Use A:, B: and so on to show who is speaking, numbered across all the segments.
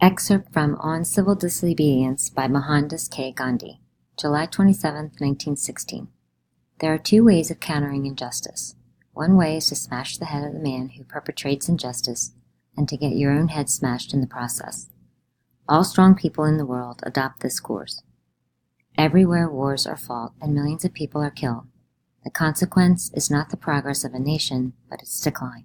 A: Excerpt from On Civil Disobedience by Mohandas K. Gandhi, July 27, 1916. There are two ways of countering injustice. One way is to smash the head of the man who perpetrates injustice and to get your own head smashed in the process. All strong people in the world adopt this course. Everywhere wars are fought and millions of people are killed. The consequence is not the progress of a nation, but its decline.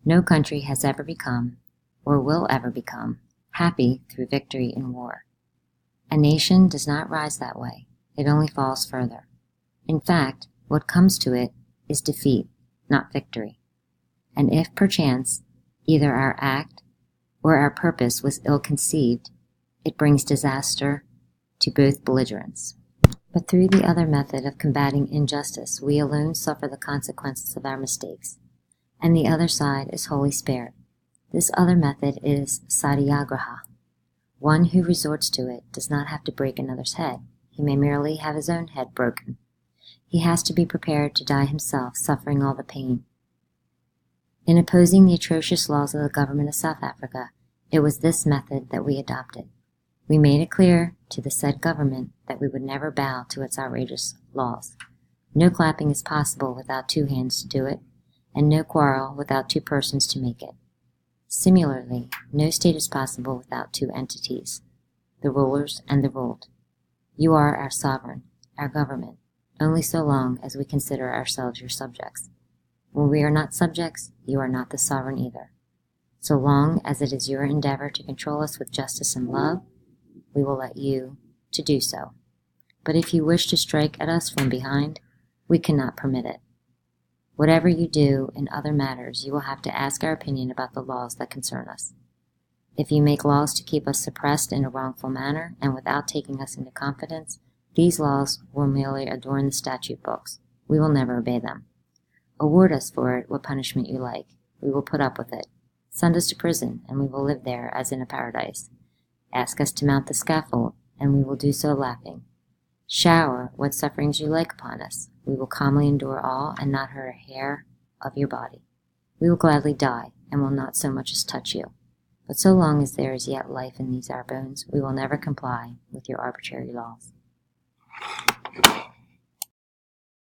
A: No country has ever become, or will ever become, happy through victory in war. A nation does not rise that way. It only falls further. In fact, what comes to it is defeat, not victory. And if, perchance, either our act or our purpose was ill-conceived, it brings disaster to both belligerents. But through the other method of combating injustice, we alone suffer the consequences of our mistakes, and the other side is wholly spared. This other method is satyagraha. One who resorts to it does not have to break another's head. He may merely have his own head broken. He has to be prepared to die himself, suffering all the pain. In opposing the atrocious laws of the government of South Africa, it was this method that we adopted. We made it clear to the said government that we would never bow to its outrageous laws. No clapping is possible without two hands to do it, and no quarrel without two persons to make it. Similarly, no state is possible without two entities, the rulers and the ruled. You are our sovereign, our government, only so long as we consider ourselves your subjects. When we are not subjects, you are not the sovereign either. So long as it is your endeavor to control us with justice and love, we will let you to do so. But if you wish to strike at us from behind, we cannot permit it. Whatever you do in other matters, you will have to ask our opinion about the laws that concern us. If you make laws to keep us suppressed in a wrongful manner and without taking us into confidence, these laws will merely adorn the statute books. We will never obey them. Award us for it what punishment you like. We will put up with it. Send us to prison, and we will live there as in a paradise. Ask us to mount the scaffold, and we will do so laughing. Shower what sufferings you like upon us. We will calmly endure all and not hurt a hair of your body. We will gladly die, and will not so much as touch you. But so long as there is yet life in these our bones, we will never comply with your arbitrary laws.